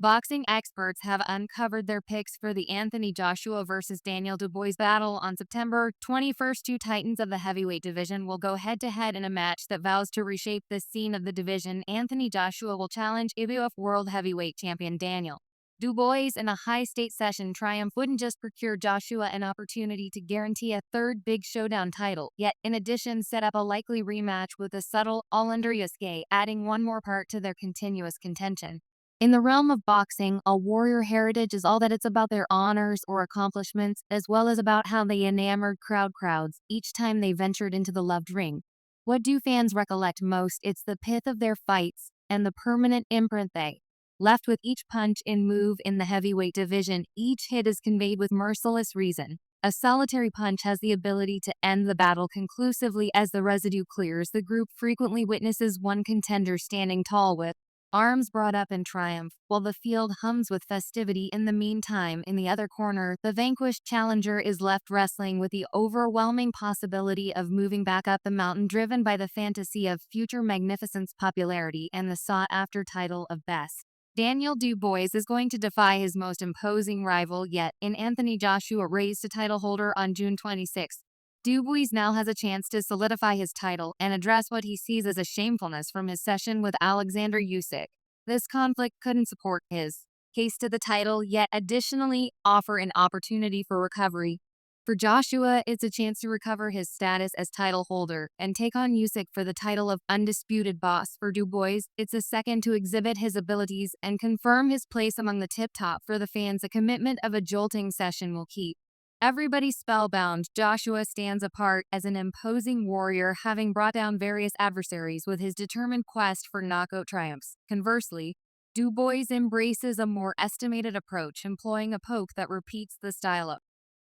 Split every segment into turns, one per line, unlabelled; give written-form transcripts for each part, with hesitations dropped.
Boxing experts have uncovered their picks for the Anthony Joshua versus Daniel Dubois battle on September 21st. Two titans of the heavyweight division will go head-to-head in a match that vows to reshape the scene of the division. Anthony Joshua will challenge IBF World Heavyweight Champion Daniel Dubois in a high-stakes session. Triumph wouldn't just procure Joshua an opportunity to guarantee a third big showdown title, yet in addition set up a likely rematch with a subtle all-under Yusuke, adding one more part to their continuous contention. In the realm of boxing, a warrior heritage is all that it's about their honors or accomplishments, as well as about how they enamored crowds each time they ventured into the loved ring. What do fans recollect most? It's the pith of their fights and the permanent imprint they left with each punch and move. In the heavyweight division, each hit is conveyed with merciless reason. A solitary punch has the ability to end the battle conclusively. As the residue clears, the group frequently witnesses one contender standing tall with arms brought up in triumph, while the field hums with festivity. In the meantime, in the other corner, the vanquished challenger is left wrestling with the overwhelming possibility of moving back up the mountain, driven by the fantasy of future magnificence, popularity, and the sought-after title of best. Daniel Dubois is going to defy his most imposing rival yet in Anthony Joshua, raised to title holder on June 26. Dubois now has a chance to solidify his title and address what he sees as a shamefulness from his session with Alexander Usyk. This conflict couldn't support his case to the title, yet additionally offer an opportunity for recovery. For Joshua, it's a chance to recover his status as title holder and take on Usyk for the title of undisputed boss. For Dubois, it's a second to exhibit his abilities and confirm his place among the tip-top. For the fans, a commitment of a jolting session will keep everybody spellbound. Joshua stands apart as an imposing warrior, having brought down various adversaries with his determined quest for knockout triumphs. Conversely, Dubois embraces a more estimated approach, employing a poke that repeats the style of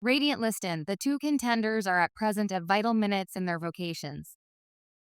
Radiant Liston. The two contenders are at present at vital minutes in their vocations.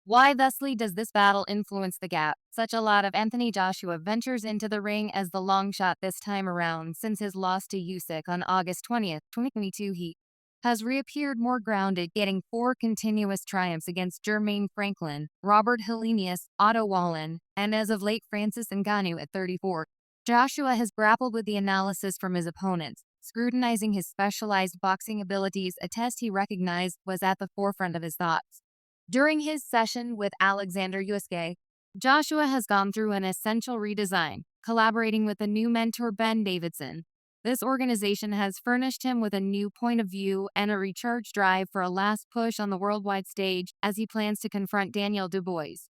Why thusly does this battle influence the gap? Such a lot of Anthony Joshua ventures into the ring as the long shot this time around. Since his loss to Usyk on August 20th, 2022, he has reappeared more grounded, getting 4 continuous triumphs against Jermaine Franklin, Robert Helenius, Otto Wallin, and as of late Francis Ngannou at 34. Joshua has grappled with the analysis from his opponents, scrutinizing his specialized boxing abilities, a test he recognized was at the forefront of his thoughts. During his session with Alexander Usyk, Joshua has gone through an essential redesign, collaborating with the new mentor Ben Davidson. This organization has furnished him with a new point of view and a recharged drive for a last push on the worldwide stage as he plans to confront Daniel Dubois.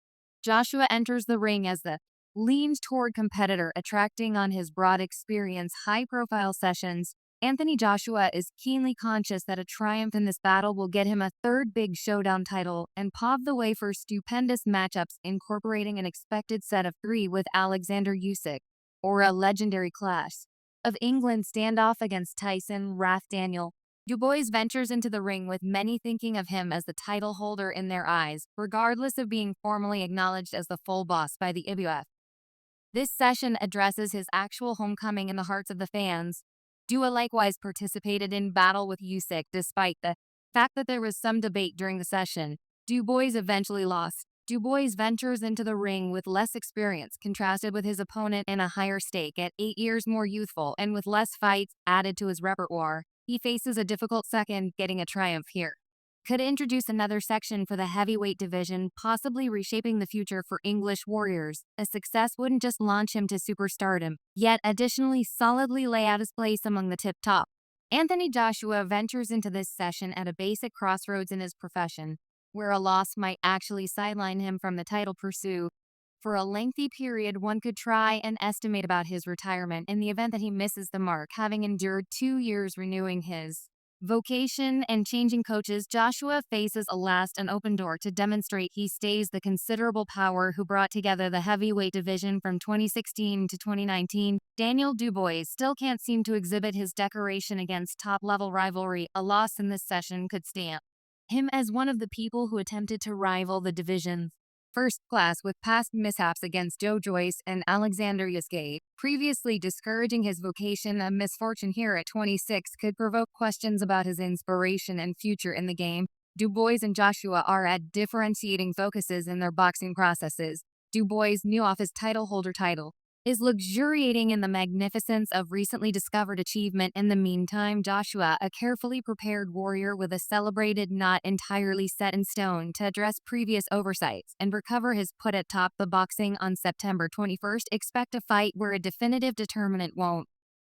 Joshua enters the ring as the leans toward competitor, attracting on his broad experience, high-profile sessions. Anthony Joshua is keenly conscious that a triumph in this battle will get him a third big showdown title and pave the way for stupendous matchups, incorporating an expected set of 3 with Alexander Usyk, or a legendary clash of England standoff against Tyson Wrath Daniel. Dubois ventures into the ring with many thinking of him as the title holder in their eyes, regardless of being formally acknowledged as the full boss by the IBF. This session addresses his actual homecoming in the hearts of the fans. Dua likewise participated in battle with Usyk, despite the fact that there was some debate during the session. Dubois eventually lost. Dubois ventures into the ring with less experience, contrasted with his opponent in a higher stake at 8 years more youthful and with less fights added to his repertoire. He faces a difficult second, getting a triumph here could introduce another section for the heavyweight division, possibly reshaping the future for English warriors. A success wouldn't just launch him to superstardom, yet additionally solidly lay out his place among the tip-top. Anthony Joshua ventures into this session at a basic crossroads in his profession, where a loss might actually sideline him from the title pursuit. For a lengthy period, one could try and estimate about his retirement in the event that he misses the mark, having endured 2 years renewing his vocation and changing coaches. Joshua faces a last and open door to demonstrate he stays the considerable power who brought together the heavyweight division from 2016 to 2019. Daniel Dubois still can't seem to exhibit his decoration against top-level rivalry. A loss in this session could stamp him as one of the people who attempted to rival the division's first class with past mishaps against Joe Joyce and Alexander Usyk, previously discouraging his vocation. A misfortune here at 26 could provoke questions about his inspiration and future in the game. Dubois and Joshua are at differentiating focuses in their boxing processes. Dubois knew off his title holder title is luxuriating in the magnificence of recently discovered achievement. In the meantime, Joshua, a carefully prepared warrior with a celebrated not entirely set in stone to address previous oversights and recover his put atop the boxing on September 21st, expect a fight where a definitive determinant won't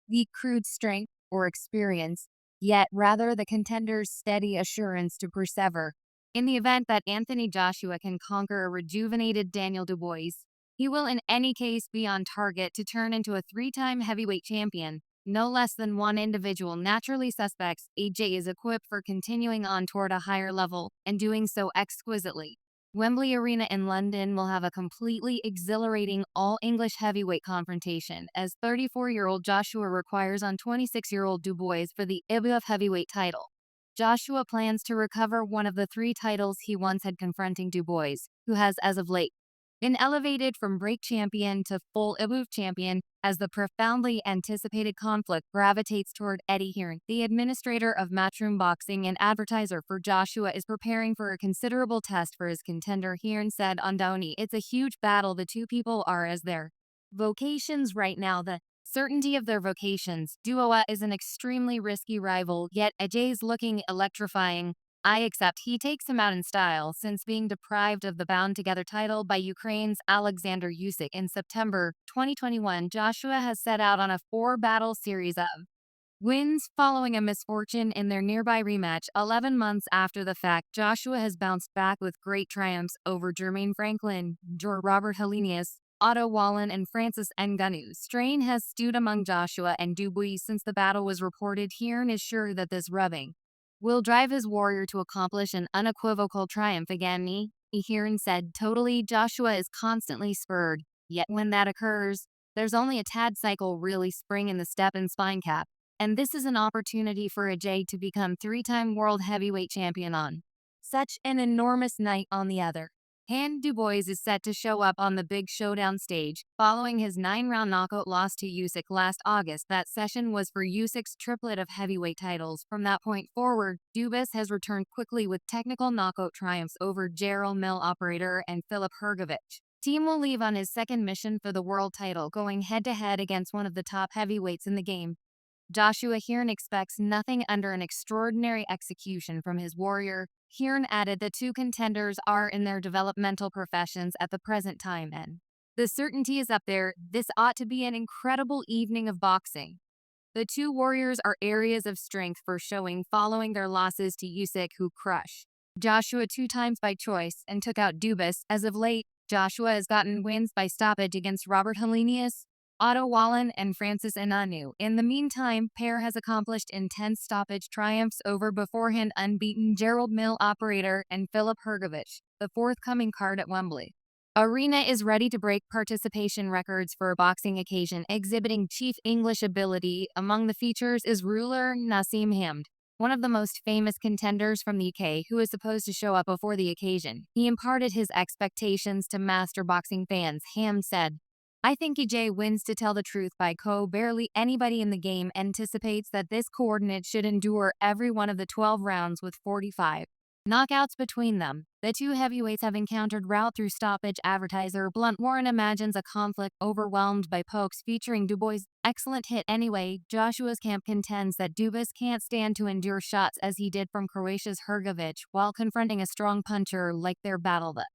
be crude strength or experience, yet rather the contender's steady assurance to persevere. In the event that Anthony Joshua can conquer a rejuvenated Daniel Dubois, he will in any case be on target to turn into a three-time heavyweight champion. No less than one individual naturally suspects AJ is equipped for continuing on toward a higher level and doing so exquisitely. Wembley Arena in London will have a completely exhilarating all-English heavyweight confrontation as 34-year-old Joshua requires on 26-year-old Dubois for the IBF heavyweight title. Joshua plans to recover one of the three titles he once had, confronting Dubois, who has, as of late, been elevated from break champion to full IBF champion as the profoundly anticipated conflict gravitates toward Eddie Hearn. The administrator of Matchroom Boxing and advertiser for Joshua is preparing for a considerable test for his contender. Hearn said on Downey, "It's a huge battle the two people are as their vocations right now. The certainty of their vocations. Dubois is an extremely risky rival, yet Ajay's looking electrifying. I accept he takes him out in style since being deprived of the bound-together title by Ukraine's Alexander Usyk in September 2021. Joshua has set out on a four-battle series of wins following a misfortune in their nearby rematch. 11 months after the fact, Joshua has bounced back with great triumphs over Jermaine Franklin, Robert Helenius, Otto Wallen, and Francis Ngannou. Strain has stewed among Joshua and Dubois since the battle was reported. Hearn is sure that this rubbing will drive his warrior to accomplish an unequivocal triumph again. Hearn said, "Totally, Joshua is constantly spurred, yet when that occurs, there's only a tad cycle really spring in the step and spine cap. And this is an opportunity for Ajay to become three-time world heavyweight champion on such an enormous night on the other." Dubois is set to show up on the big showdown stage, following his 9-round knockout loss to Usyk last August. That session was for Usyk's triplet of heavyweight titles. From that point forward, Dubois has returned quickly with technical knockout triumphs over Gerald Mill operator and Filip Hrgovic. Team will leave on his second mission for the world title, going head-to-head against one of the top heavyweights in the game. Joshua Hearn expects nothing under an extraordinary execution from his warrior. Hearn added the two contenders are in their developmental professions at the present time, and the certainty is up there. This ought to be an incredible evening of boxing. The two warriors are areas of strength for showing following their losses to Usyk, who crushed Joshua 2 times by choice and took out Dubois. As of late, Joshua has gotten wins by stoppage against Robert Helenius, Otto Wallen, and Francis Ngannou. In the meantime, pair has accomplished intense stoppage triumphs over beforehand unbeaten Gerald Mill operator and Filip Hrgovic. The forthcoming card at Wembley Arena is ready to break participation records for a boxing occasion, exhibiting chief English ability. Among the features is ruler Nassim Hamd, one of the most famous contenders from the UK, who is supposed to show up before the occasion. He imparted his expectations to master boxing fans. Hamd said, "I think AJ wins to tell the truth by barely anybody in the game anticipates that this coordinate should endure every one of the 12 rounds with 45 knockouts between them. The two heavyweights have encountered route through stoppage." Advertiser Blunt Warren imagines a conflict overwhelmed by pokes featuring Dubois' excellent hit anyway. Joshua's camp contends that Dubois can't stand to endure shots as he did from Croatia's Hrgovic while confronting a strong puncher like their battle. The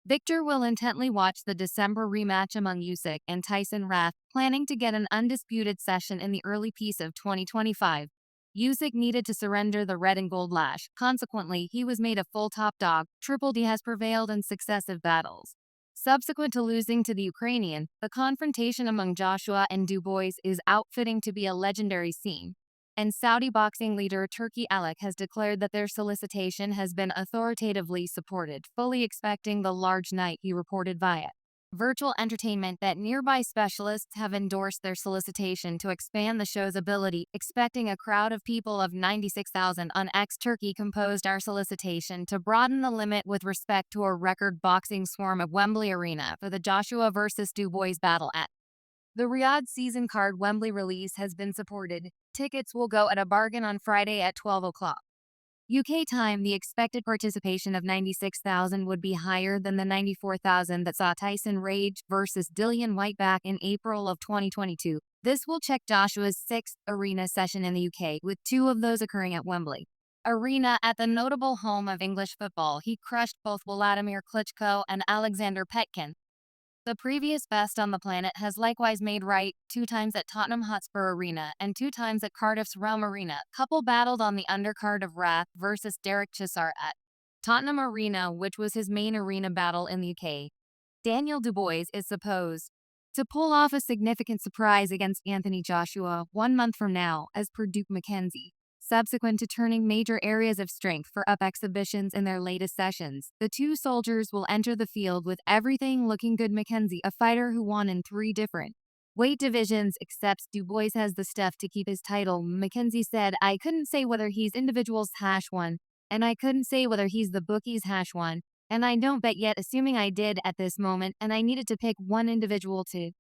Victor will intently watch the December rematch among Usyk and Tyson Rath, planning to get an undisputed session in the early piece of 2025. Usyk needed to surrender the red and gold lash. Consequently, he was made a full top dog. Triple D has prevailed in successive battles. Subsequent to losing to the Ukrainian, the confrontation among Joshua and Dubois is outfitting to be a legendary scene. And Saudi boxing leader Turki Alek has declared that their solicitation has been authoritatively supported, fully expecting the large night. He reported via Virtual Entertainment that nearby specialists have endorsed their solicitation to expand the show's ability, expecting a crowd of people of 96,000 on X. Turkey composed our solicitation to broaden the limit with respect to a record boxing swarm at Wembley Arena for the Joshua vs. Dubois battle at the Riyadh season card. Wembley release has been supported. Tickets will go at a bargain on Friday at 12 o'clock. UK time, the expected participation of 96,000 would be higher than the 94,000 that saw Tyson Rage versus Dillian White back in April of 2022. This will check Joshua's sixth arena session in the UK, with two of those occurring at Wembley Arena. At the notable home of English football, he crushed both Vladimir Klitschko and Alexander Petkin. The previous best on the planet has likewise made right, 2 times at Tottenham Hotspur Arena and 2 times at Cardiff's Realm Arena. Couple battled on the undercard of Wrath versus Derek Chisar at Tottenham Arena, which was his main arena battle in the UK. Daniel Dubois is supposed to pull off a significant surprise against Anthony Joshua 1 month from now, as per Duke McKenzie. Subsequent to turning major areas of strength for up exhibitions in their latest sessions, the two soldiers will enter the field with everything looking good. McKenzie, a fighter who won in 3 different weight divisions, accepts Dubois has the stuff to keep his title. McKenzie said, "I couldn't say whether he's individuals #1, and I couldn't say whether he's the bookies #1, and I don't bet yet, assuming I did at this moment, and I needed to pick one individual to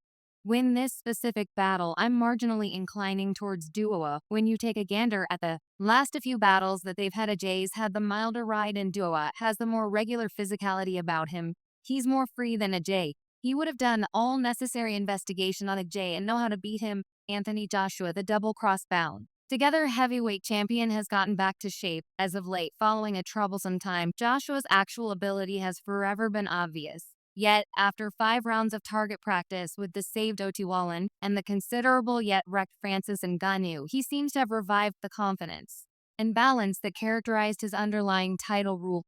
win this specific battle. I'm marginally inclining towards Dubois. When you take a gander at the last few battles that they've had, Ajay's had the milder ride and Dubois has the more regular physicality about him. He's more free than Ajay. He would have done all necessary investigation on Ajay and know how to beat him." Anthony Joshua, the double-cross bound together heavyweight champion, has gotten back to shape as of late following a troublesome time. Joshua's actual ability has forever been obvious. Yet, after 5 rounds of target practice with the saved Otiwalan and the considerable yet wrecked Francis Ngannou, he seems to have revived the confidence and balance that characterized his underlying title rule.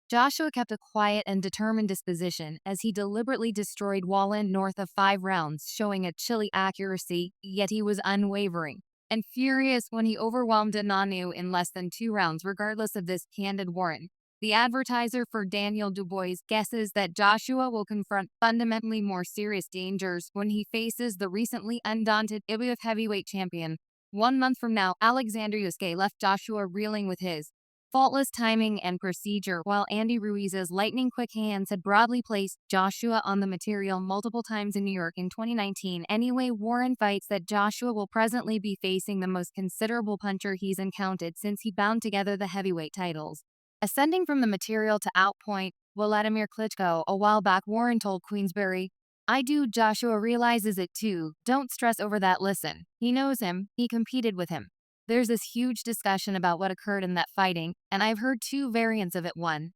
Joshua kept a quiet and determined disposition as he deliberately destroyed Wallen north of 5 rounds, showing a chilly accuracy, yet he was unwavering and furious when he overwhelmed Ngannou in less than 2 rounds. Regardless of this candid warrant, the advertiser for Daniel Dubois guesses that Joshua will confront fundamentally more serious dangers when he faces the recently undaunted IBF heavyweight champion. 1 month from now, Alexander Usyk left Joshua reeling with his faultless timing and procedure, while Andy Ruiz's lightning-quick hands had broadly placed Joshua on the material multiple times in New York in 2019. Anyway, Warren fights that Joshua will presently be facing the most considerable puncher he's encountered since he bound together the heavyweight titles. Ascending from the material to outpoint Vladimir Klitschko a while back, Warren told Queensberry, "I do. Joshua realizes it too. Don't stress over that. Listen, he knows him. He competed with him. There's this huge discussion about what occurred in that fighting, and I've heard 2 variants of it. One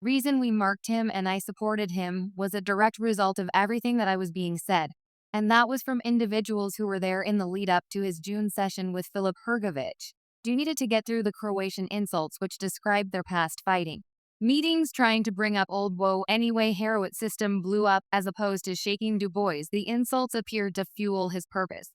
reason we marked him and I supported him was a direct result of everything that I was being said, and that was from individuals who were there in the lead up to his June session with Filip Hrgovic. You needed to get through the Croatian insults which described their past fighting meetings, trying to bring up old woe. Anyway, Harrowit's system blew up as opposed to shaking Dubois. The insults appeared to fuel his purpose.